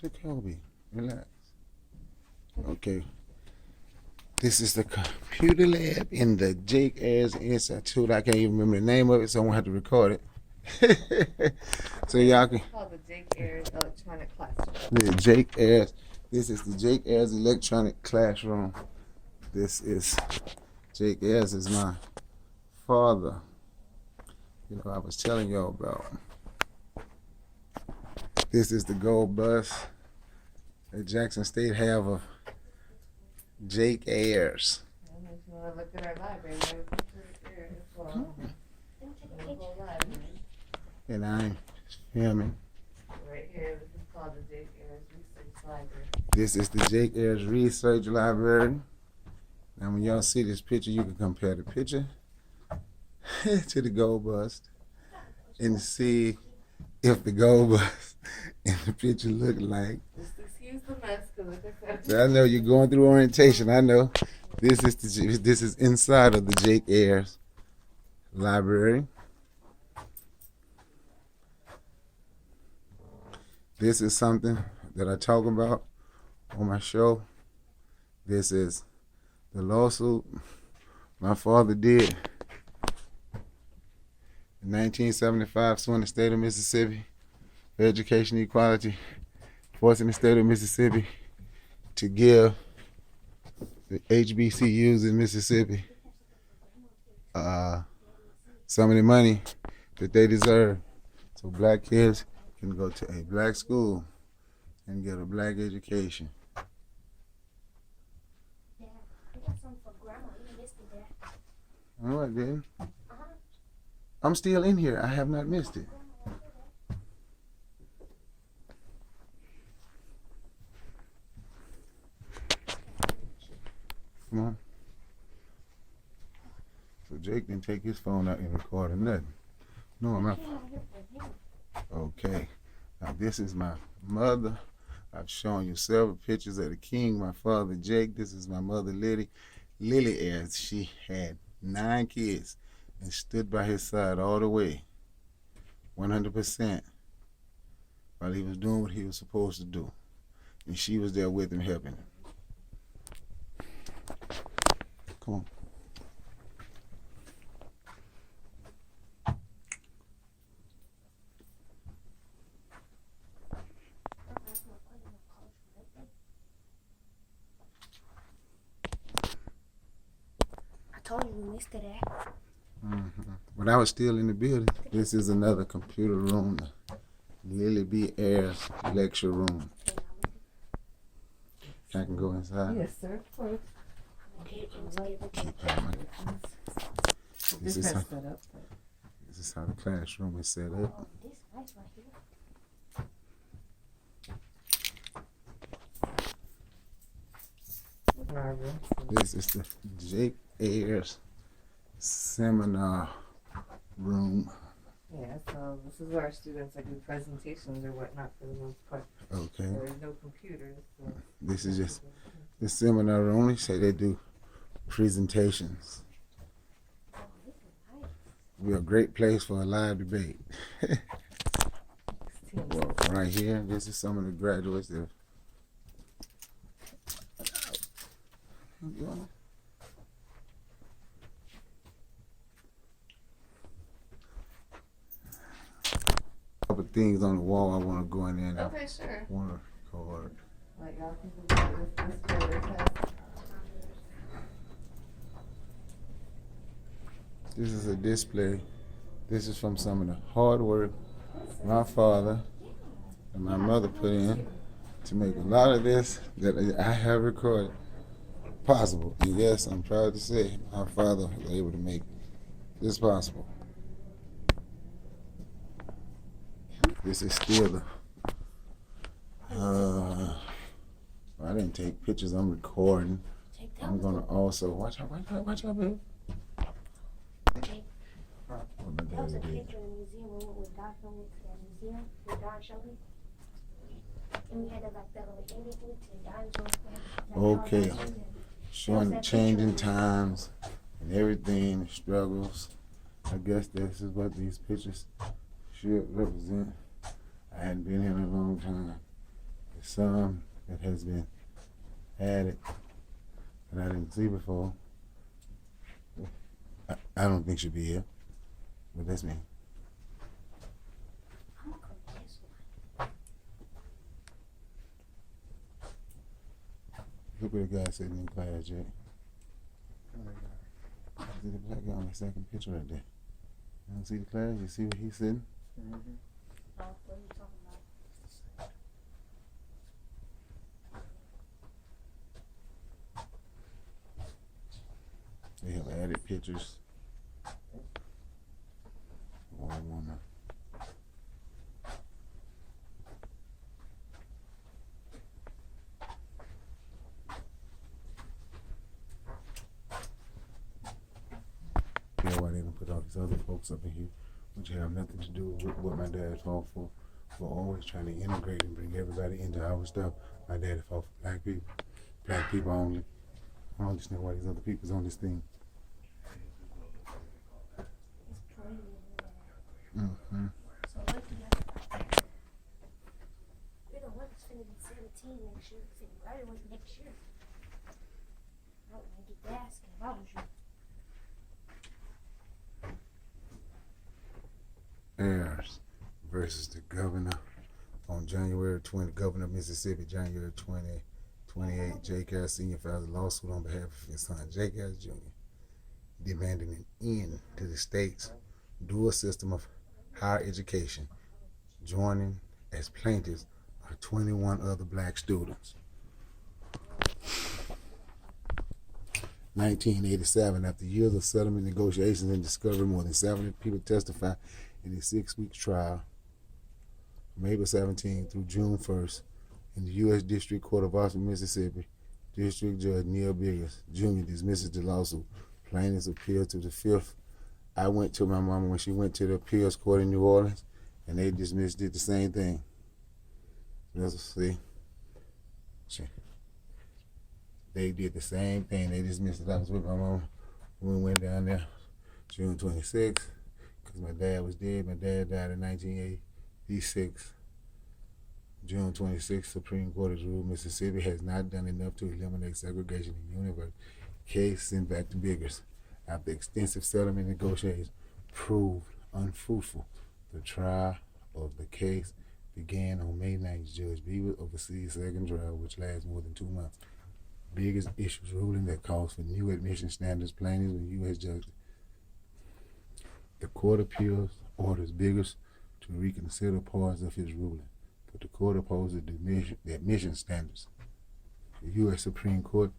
Jacoby, relax. Okay. This is the computer lab in the Jake Ayers Institute. I can't even remember the name of it, so I'm gonna have to record it. So y'all can. It's called the Jake Ayers Electronic Classroom. The Jake Ayers. This is the Jake Ayers Electronic Classroom. This is Jake Ayers is my father. You know, I was telling y'all about. This is the gold bus that Jackson State have of Jake Ayers. And if you want to look at our library, we have a picture there as well. The whole library. And I'm filming. Right here, this is called the Jake Ayers Research Library. This is the Jake Ayers Research Library. Now, when y'all see this picture, you can compare the picture to the gold bust and see if the gold bust and the picture look like. Just excuse the mess, because like I said. So I know you're going through orientation. I know this is inside of the Jake Ayers Library. This is something that I talk about on my show. This is the lawsuit my father did in 1975, suing the state of Mississippi for education equality, forcing the state of Mississippi to give the HBCUs in Mississippi some of the money that they deserve, so black kids can go to a black school and get a black education. Dad, I got some for Grandma. You missed it, Dad. No, I didn't. I'm still in here. I have not missed it. Come on. So Jake didn't take his phone out and record or nothing. No, I'm not. Okay. Now this is my mother. I've shown you several pictures of the king, my father Jake. This is my mother Lily. Lily Ayers, she had 9 kids and stood by his side all the way, 100%, while he was doing what he was supposed to do. And she was there with him, helping him. Come on. I told you we missed it, Dad. When I was still in the building, this is another computer room, the Lily B. Ayers lecture room. I can go inside. Yes, sir, of course. This This is has how, set up. this is how the classroom is set up. Oh, this nice right here. Barbara. This is the Jake Ayers seminar room. Yeah, so this is where our students like do presentations or whatnot for the most part. Okay. There is no computers. So. This is just the seminar room. They say they do presentations. Oh, this is nice. We're a great place for a live debate. Well, right here, this is some of the graduates that couple things on the wall I want to go in there and Okay, sure. I want to record. Like y'all think about this way, this has. This is a display. This is from some of the hard work my father and my mother put in to make a lot of this that I have recorded possible. And yes, I'm proud to say my father was able to make this possible. This is still the. I didn't take pictures. I'm recording. I'm gonna also watch out, baby. What my That was a daddy did. picture in the museum when we went with Don Phillips at the museum with Don Shelby. And we had to like that little ending to the dinosaurs. Okay. Showing the changing times and everything, the struggles. I guess this is what these pictures should represent. I hadn't been here in a long time. some that has been added that I didn't see before. I don't think should be here, but that's me. I'm gonna go with this one. Look where the guy sitting in class, Jay. See the black guy on the second picture right there. You don't see the class? You see where he's sitting? Oh, what are you talking about? They have added pictures. Oh, I wanna. Yeah, why they don't put all these other folks up in here, which have nothing to do with what my dad fought for. We're always trying to integrate and bring everybody into our stuff. My daddy fought for black people only. I don't understand why these other people's on this thing. It's pretty. Mm-hmm. So what do you have? You know what? It's finna be 17 next year. It's finna graduate next year. I don't want to get asking if I was you. Ayers versus the governor on January 20, governor of Mississippi, January 2028. Jake Ayers Sr. filed a lawsuit on behalf of his son, Jake Ayers Jr., demanding an end to the state's dual system of higher education. Joining as plaintiffs are 21 other black students. 1987, after years of settlement negotiations and discovery, more than 70 people testified in a 6-week trial from April 17 through June 1st in the U.S. District Court of Austin, Mississippi. District Judge Neil Biggers Jr. dismisses the lawsuit. Plaintiffs appeal to the 5th. I went to my mama when she went to the appeals court in New Orleans, and they dismissed it the same thing. Let's see. They did the same thing. They dismissed it. I was with my mama when we went down there June 26th because my dad was dead. My dad died in 1986. June 26th, Supreme Court has ruled Mississippi has not done enough to eliminate segregation in university. Case sent back to Biggers. After extensive settlement negotiations proved unfruitful, the trial of the case began on May 9th. Judge Beaver oversees second trial, which lasts more than 2 months. Biggers issues ruling that calls for new admission standards. Plaintiffs and U.S. judges. The court appeals orders Biggers to reconsider parts of his ruling, but the court opposes the admission standards. The U.S. Supreme Court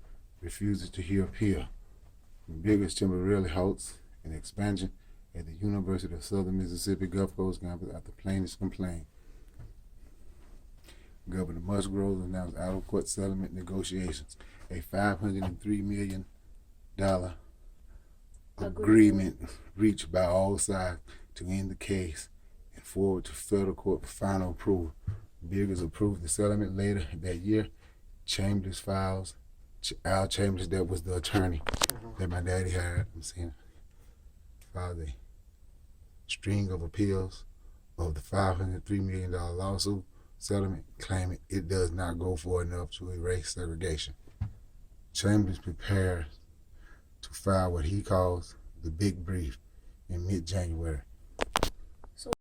refuses to hear appeal. Biggers temporarily halts an expansion at the University of Southern Mississippi Gulf Coast campus after plaintiffs complained. Governor Musgrove announced out-of-court settlement negotiations. A $503 million agreement reached by all sides to end the case and forward to federal court for final approval. Biggers approved the settlement later that year. Chambers files. Al Chambers, that was the attorney that my daddy hired. I'm saying, filed a string of appeals of the $503 million lawsuit settlement, claiming it does not go far enough to erase segregation. Chambers prepares to file what he calls the big brief in mid-January.